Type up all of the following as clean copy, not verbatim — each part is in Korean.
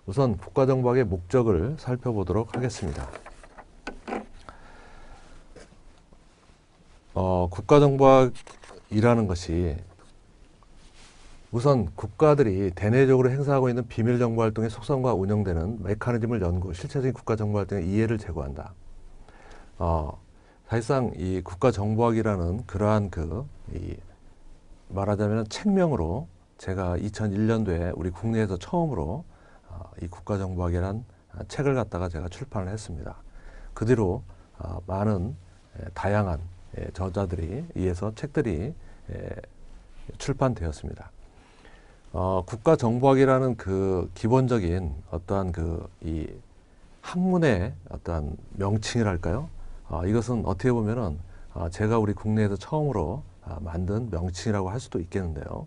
우선 국가정보학의 목적을 살펴보도록 하겠습니다. 국가정보학이라는 것이 우선 국가들이 대내적으로 행사하고 있는 비밀정보활동의 속성과 운영되는 메커니즘을 연구, 실체적인 국가정보활동의 이해를 제고한다. 사실상 이 국가정보학이라는 그러한 말하자면 책명으로 제가 2001년도에 우리 국내에서 처음으로 이 국가정보학이라는 책을 갖다가 제가 출판을 했습니다. 그 뒤로 많은 다양한 저자들이 의해서 책들이 출판되었습니다. 국가정보학이라는 그 기본적인 어떠한 이 학문의 어떠한 명칭이랄까요? 이것은 어떻게 보면은 제가 우리 국내에서 처음으로 만든 명칭이라고 할 수도 있겠는데요.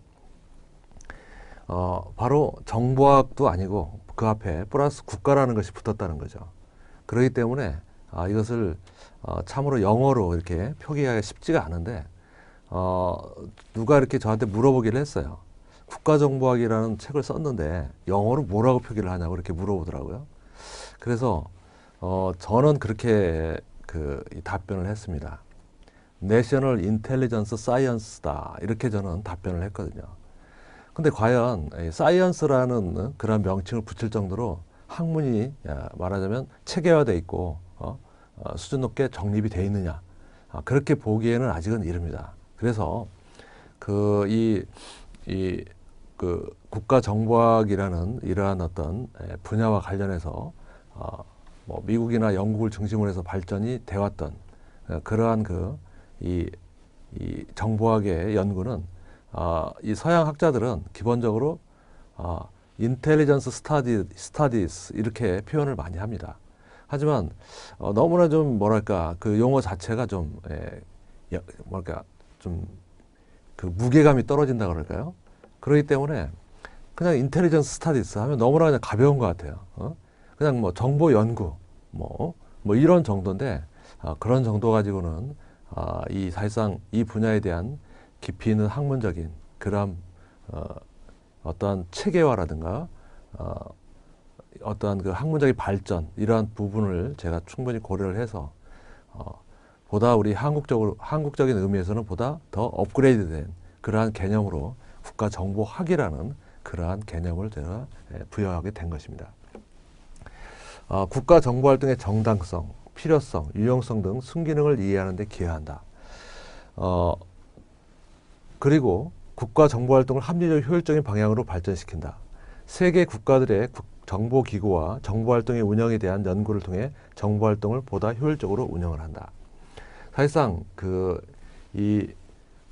바로 정보학도 아니고 그 앞에 플러스 국가라는 것이 붙었다는 거죠. 그렇기 때문에 이것을 참으로 영어로 이렇게 표기하기가 쉽지가 않은데 누가 이렇게 저한테 물어보기를 했어요. 국가정보학이라는 책을 썼는데 영어로 뭐라고 표기를 하냐고 이렇게 물어보더라고요. 그래서 저는 그렇게 이 답변을 했습니다. National Intelligence Science다 이렇게 저는 답변을 했거든요. 근데 과연 사이언스라는 그런 명칭을 붙일 정도로 학문이 말하자면 체계화되어 있고 수준 높게 정립이 되어 있느냐, 그렇게 보기에는 아직은 이릅니다. 그래서 국가정보학이라는 이러한 어떤 분야와 관련해서 뭐 미국이나 영국을 중심으로 해서 발전이 되었던 그러한 이 정보학의 연구는 이 서양 학자들은 기본적으로 인텔리전스 스타디스 이렇게 표현을 많이 합니다. 하지만 너무나 좀 뭐랄까 그 용어 자체가 좀 뭐랄까 좀 그 무게감이 떨어진다 그럴까요? 그렇기 때문에 그냥 인텔리전스 스타디스 하면 너무나 그냥 가벼운 것 같아요. 그냥 뭐 정보 연구 뭐 이런 정도인데 그런 정도 가지고는 이 사실상 이 분야에 대한 깊이 있는 학문적인 그런 어떠한 체계화라든가 어떠한 그 학문적인 발전 이러한 부분을 제가 충분히 고려를 해서 보다 우리 한국적인 의미에서는 보다 더 업그레이드된 그러한 개념으로 국가정보학이라는 그러한 개념을 제가 부여하게 된 것입니다. 국가정보활동의 정당성, 필요성, 유용성 등 순기능을 이해하는 데 기여한다. 그리고 국가정보활동을 합리적 효율적인 방향으로 발전시킨다. 세계 국가들의 정보기구와 정보활동의 운영에 대한 연구를 통해 정보활동을 보다 효율적으로 운영을 한다. 사실상 이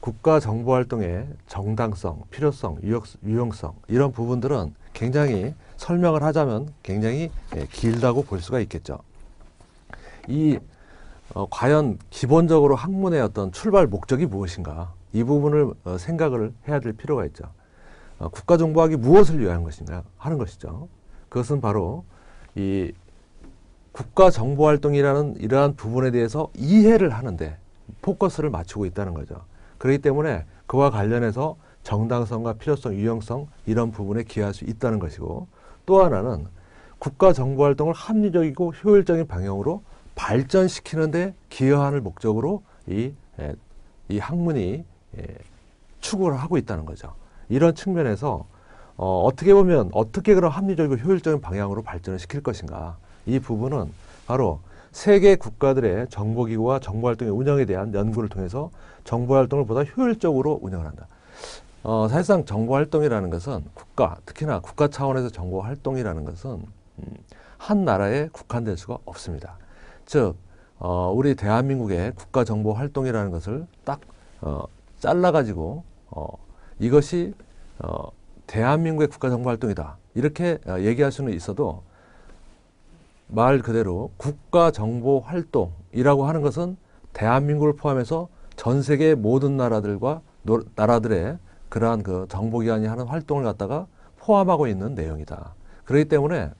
국가정보활동의 정당성, 필요성, 유용성 이런 부분들은 굉장히 설명을 하자면 굉장히 길다고 볼 수가 있겠죠. 과연 기본적으로 학문의 어떤 출발 목적이 무엇인가, 이 부분을 생각을 해야 될 필요가 있죠. 국가정보학이 무엇을 위한 것인가 하는 것이죠. 그것은 바로 이 국가정보활동이라는 이러한 부분에 대해서 이해를 하는데 포커스를 맞추고 있다는 거죠. 그렇기 때문에 그와 관련해서 정당성과 필요성, 유용성 이런 부분에 기여할 수 있다는 것이고, 또 하나는 국가정보활동을 합리적이고 효율적인 방향으로 발전시키는 데 기여하는 목적으로 이 학문이 추구를 하고 있다는 거죠. 이런 측면에서 어떻게 보면 어떻게 그런 합리적이고 효율적인 방향으로 발전을 시킬 것인가, 이 부분은 바로 세계 국가들의 정보기구와 정보활동의 운영에 대한 연구를 통해서 정보활동을 보다 효율적으로 운영을 한다. 사실상 정보활동이라는 것은 특히나 국가 차원에서 정보활동이라는 것은 한 나라에 국한될 수가 없습니다. 즉 우리 대한민국의 국가정보활동이라는 것을 딱 잘라가지고 이것이 대한민국의 국가정보활동이다 이렇게 얘기할 수는 있어도, 말 그대로 국가정보활동이라고 하는 것은 대한민국을 포함해서 전 세계 모든 나라들의 그러한 정보기관이 하는 활동을 갖다가 포함하고 있는 내용이다. 그렇기 때문에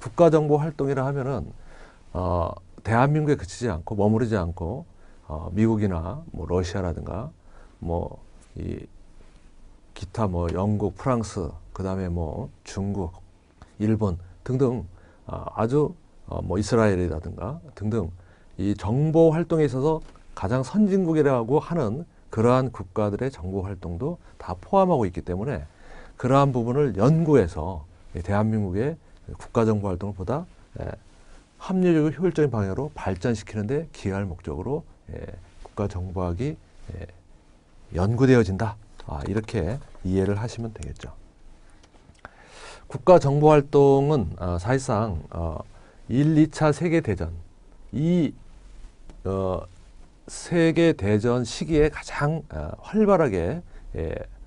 국가정보활동이라 하면은 대한민국에 그치지 않고 머무르지 않고 미국이나 뭐 러시아라든가 뭐 기타 뭐 영국, 프랑스, 그 다음에 뭐 중국, 일본 등등 아주 뭐 이스라엘이라든가 등등 이 정보 활동에 있어서 가장 선진국이라고 하는 그러한 국가들의 정보 활동도 다 포함하고 있기 때문에 그러한 부분을 연구해서 대한민국의 국가정보 활동을 보다 합리적이고 효율적인 방향으로 발전시키는 데 기여할 목적으로 국가정보학이 연구되어진다. 이렇게 이해를 하시면 되겠죠. 국가정보활동은 사실상 1, 2차 세계대전 이 세계대전 시기에 가장 활발하게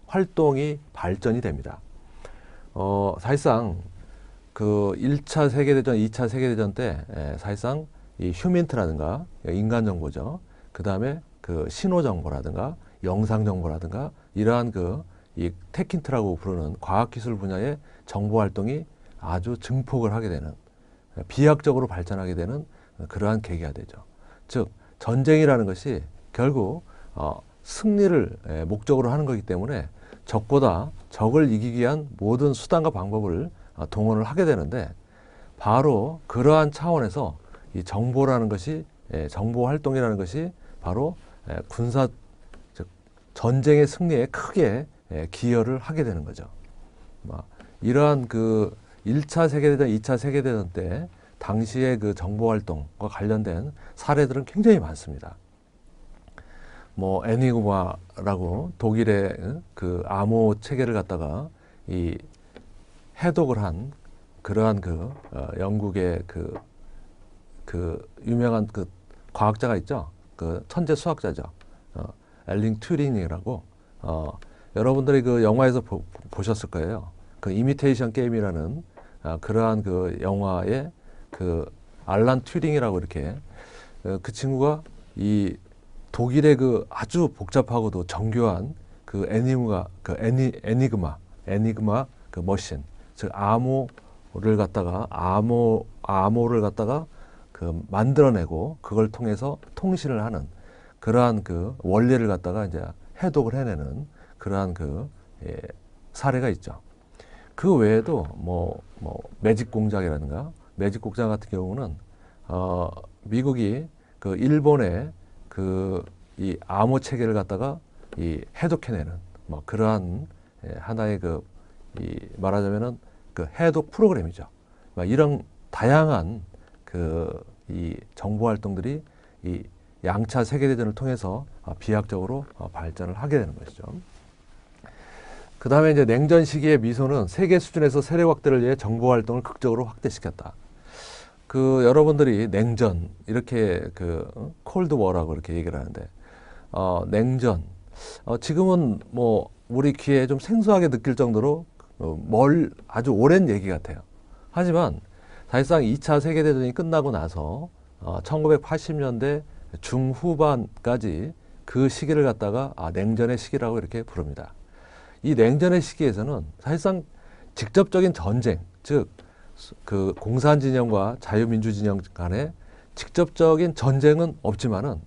활동이 발전이 됩니다. 사실상 그 1차 세계대전, 2차 세계대전 때 사실상 이 휴민트라든가 인간정보죠. 그 다음에 그 신호정보라든가 영상정보라든가 이러한 이 테킨트라고 부르는 과학기술 분야의 정보활동이 아주 증폭을 하게 되는 비약적으로 발전하게 되는 그러한 계기가 되죠. 즉 전쟁이라는 것이 결국 승리를 목적으로 하는 거기 때문에 적보다 적을 이기기 위한 모든 수단과 방법을 동원을 하게 되는데 바로 그러한 차원에서 이 정보라는 것이 정보 활동이라는 것이 바로 군사 즉 전쟁의 승리에 크게 기여를 하게 되는 거죠. 이러한 그 1차 세계대전, 2차 세계대전 때 당시의 그 정보 활동과 관련된 사례들은 굉장히 많습니다. 뭐 애니그마라고 독일의 그 암호 체계를 갖다가 이 해독을 한 그러한 영국의 그 유명한 그 과학자가 있죠. 그 천재 수학자죠. 앨런 튜링이라고 여러분들이 그 영화에서 보셨을 거예요. 그 이미테이션 게임이라는 그러한 그 영화의 그 알란 튜링이라고 이렇게 그 친구가 이 독일의 그 아주 복잡하고도 정교한 그 애니그마 그 머신 즉 암호를 갖다가 암호를 갖다가 그 만들어내고 그걸 통해서 통신을 하는 그러한 그 원리를 갖다가 이제 해독을 해내는 그러한 사례가 있죠. 그 외에도 뭐 매직 공작이라든가 매직 공작 같은 경우는 미국이 그 일본의 이 암호 체계를 갖다가 이 해독해내는 뭐 그러한 하나의 이 말하자면은 그 해독 프로그램이죠. 이런 다양한 이 정보 활동들이 이 양차 세계대전을 통해서 비약적으로 발전을 하게 되는 것이죠. 그 다음에 이제 냉전 시기의 미소는 세계 수준에서 세력 확대를 위해 정보 활동을 극적으로 확대시켰다. 여러분들이 냉전 이렇게 콜드 워라고 이렇게 얘기를 하는데 냉전 지금은 뭐 우리 귀에 좀 생소하게 느낄 정도로 아주 오랜 얘기 같아요. 하지만 사실상 2차 세계대전이 끝나고 나서 1980년대 중후반까지 그 시기를 갖다가 냉전의 시기라고 이렇게 부릅니다. 이 냉전의 시기에서는 사실상 직접적인 전쟁, 즉 그 공산진영과 자유민주진영 간에 직접적인 전쟁은 없지만은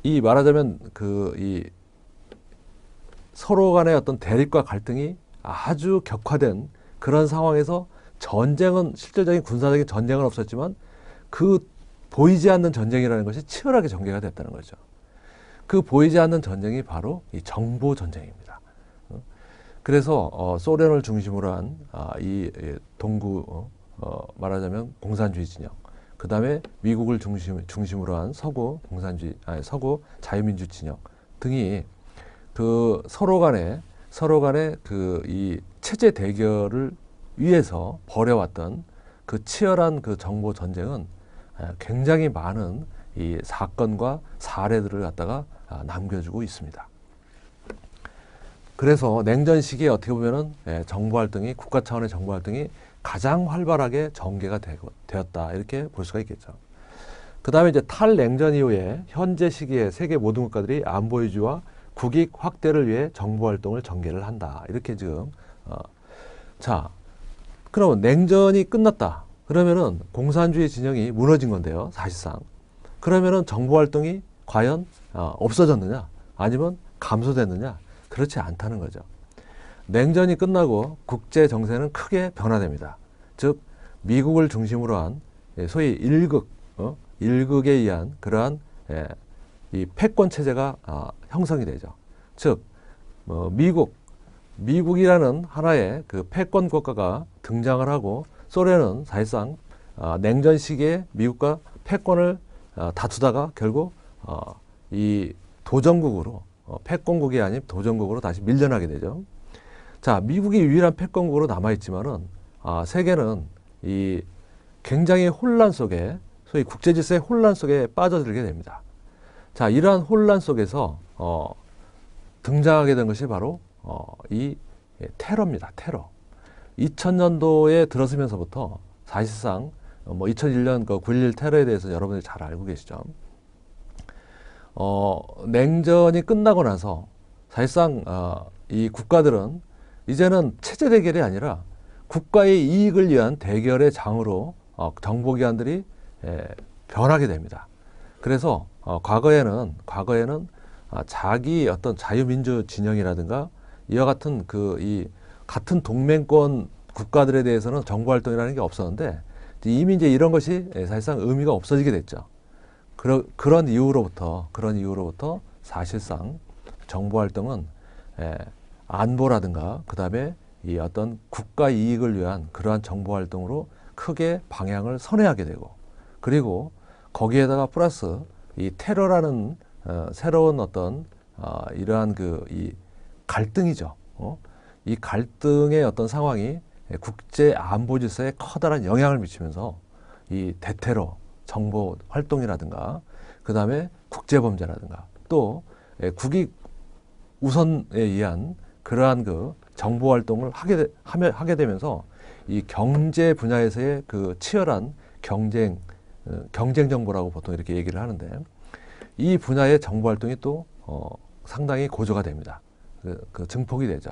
이 말하자면 이 서로 간의 어떤 대립과 갈등이 아주 격화된 그런 상황에서 전쟁은 실질적인 군사적인 전쟁은 없었지만 그 보이지 않는 전쟁이라는 것이 치열하게 전개가 됐다는 거죠. 그 보이지 않는 전쟁이 바로 이 정보 전쟁입니다. 그래서 소련을 중심으로 한 이 동구 말하자면 공산주의 진영, 그 다음에 미국을 중심으로 한 서구 자유민주 진영 등이 서로 간에 이 체제 대결을 위해서 벌여왔던 그 치열한 그 정보 전쟁은 굉장히 많은 이 사건과 사례들을 갖다가 남겨주고 있습니다. 그래서 냉전 시기에 어떻게 보면은 정보 활동이 국가 차원의 정보 활동이 가장 활발하게 전개가 되었다 이렇게 볼 수가 있겠죠. 그 다음에 이제 탈냉전 이후에 현재 시기에 세계 모든 국가들이 안보 유지와 국익 확대를 위해 정보 활동을 전개를 한다 이렇게 지금 자 그러면 냉전이 끝났다 그러면은 공산주의 진영이 무너진 건데요 사실상 그러면은 정보 활동이 과연 없어졌느냐 아니면 감소됐느냐 그렇지 않다는 거죠. 냉전이 끝나고 국제 정세는 크게 변화됩니다. 즉 미국을 중심으로 한 소위 일극에 의한 그러한 이 패권 체제가 형성이 되죠. 즉 미국이라는 하나의 그 패권 국가가 등장을 하고 소련은 사실상 냉전 시기에 미국과 패권을 다투다가 결국 이 도전국으로 패권국이 아닌 도전국으로 다시 밀려나게 되죠. 자, 미국이 유일한 패권국으로 남아있지만은 세계는 이 굉장히 혼란 속에 소위 국제질서의 혼란 속에 빠져들게 됩니다. 자, 이러한 혼란 속에서 등장하게 된 것이 바로 이 테러입니다. 테러. 2000년도에 들어서면서부터 사실상 2001년 그 9.11 테러에 대해서 여러분들이 잘 알고 계시죠. 냉전이 끝나고 나서 사실상 이 국가들은 이제는 체제 대결이 아니라 국가의 이익을 위한 대결의 장으로 정보기관들이 변하게 됩니다. 그래서 과거에는 자기 어떤 자유민주 진영이라든가 이와 같은 이 같은 동맹권 국가들에 대해서는 정보활동이라는 게 없었는데 이미 이제 이런 것이 사실상 의미가 없어지게 됐죠. 그런 이후로부터 사실상 정보활동은 안보라든가 그 다음에 이 어떤 국가 이익을 위한 그러한 정보활동으로 크게 방향을 선회하게 되고, 그리고 거기에다가 플러스 이 테러라는 새로운 어떤 이러한 이 갈등이죠. 이 갈등의 어떤 상황이 국제 안보 질서에 커다란 영향을 미치면서 이 대테러 정보 활동이라든가 그 다음에 국제범죄라든가 또 국익 우선에 의한 그러한 그 정보 활동을 하게 되면서 이 경제 분야에서의 그 치열한 경쟁 정보라고 보통 이렇게 얘기를 하는데, 이 분야의 정보 활동이 또 상당히 고조가 됩니다. 그 증폭이 되죠.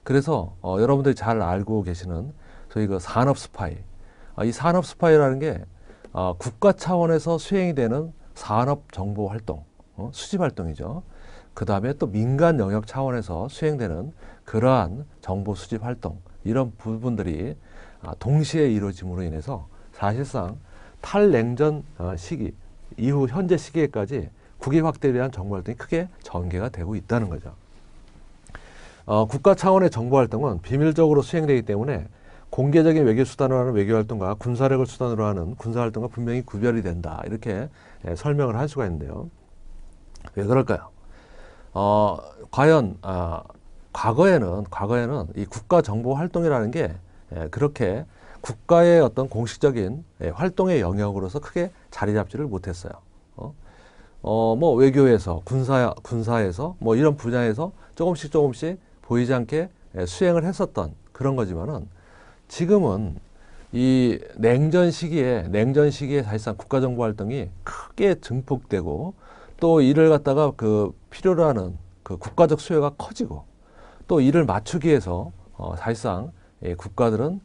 그래서 여러분들이 잘 알고 계시는 소위 그 산업 스파이, 이 산업 스파이라는 게 국가 차원에서 수행이 되는 산업 정보 활동, 수집 활동이죠. 그 다음에 또 민간 영역 차원에서 수행되는 그러한 정보 수집 활동, 이런 부분들이 동시에 이루어짐으로 인해서 사실상 탈냉전 시기 이후 현재 시기에까지 국익 확대에 대한 정보 활동이 크게 전개가 되고 있다는 거죠. 국가 차원의 정보 활동은 비밀적으로 수행되기 때문에 공개적인 외교 수단으로 하는 외교 활동과 군사력을 수단으로 하는 군사 활동과 분명히 구별이 된다, 이렇게 설명을 할 수가 있는데요. 왜 그럴까요? 과연 과거에는 이 국가 정보 활동이라는 게 그렇게 국가의 어떤 공식적인 활동의 영역으로서 크게 자리 잡지를 못했어요. 뭐 외교에서 군사에서 뭐 이런 분야에서 조금씩 보이지 않게 수행을 했었던 그런 거지만은, 지금은 이 냉전 시기에 사실상 국가 정보 활동이 크게 증폭되고 또 이를 갖다가 그 필요로 하는 그 국가적 수요가 커지고, 또 이를 맞추기 위해서 사실상 국가들은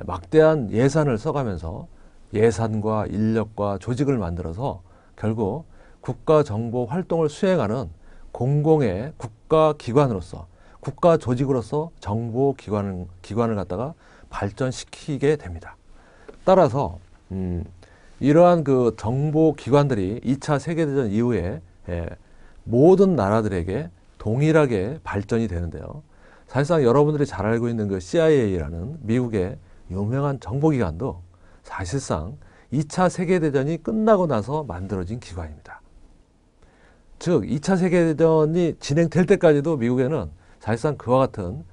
막대한 예산을 써가면서 예산과 인력과 조직을 만들어서 결국 국가 정보 활동을 수행하는 공공의 국가 기관으로서, 국가 조직으로서 정보 기관을 갖다가 발전시키게 됩니다. 따라서 이러한 그 정보 기관들이 2차 세계대전 이후에 모든 나라들에게 동일하게 발전이 되는데요. 사실상 여러분들이 잘 알고 있는 그 CIA라는 미국의 유명한 정보기관도 사실상 2차 세계대전이 끝나고 나서 만들어진 기관입니다. 즉 2차 세계대전이 진행될 때까지도 미국에는 사실상 그와 같은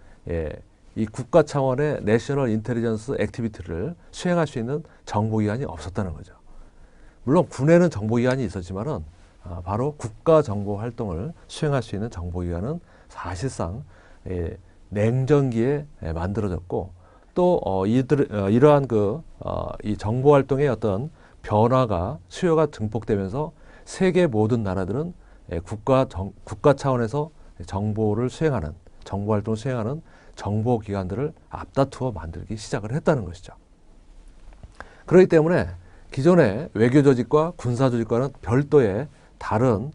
이 국가 차원의 내셔널 인텔리전스 액티비티를 수행할 수 있는 정보기관이 없었다는 거죠. 물론 군에는 정보기관이 있었지만은 바로 국가 정보 활동을 수행할 수 있는 정보기관은 사실상 냉전기에 만들어졌고, 또 이러한 이 정보 활동의 어떤 변화가 수요가 증폭되면서 세계 모든 나라들은 국가 차원에서 정보 활동을 수행하는 정보기관들을 앞다투어 만들기 시작을 했다는 것이죠. 그렇기 때문에 기존의 외교 조직과 군사 조직과는 별도의 다른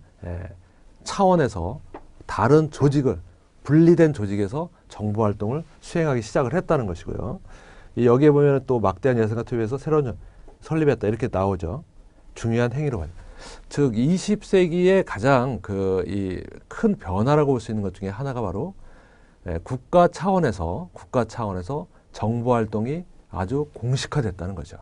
차원에서 다른 조직을 분리된 조직에서 정보 활동을 수행하기 시작을 했다는 것이고요. 여기에 보면 또 막대한 예산과 투입해서 새로운 설립했다 이렇게 나오죠. 중요한 행위로 봐요. 즉 20세기의 가장 이 큰 변화라고 볼 수 있는 것 중에 하나가 바로 국가 차원에서 정보 활동이 아주 공식화됐다는 거죠.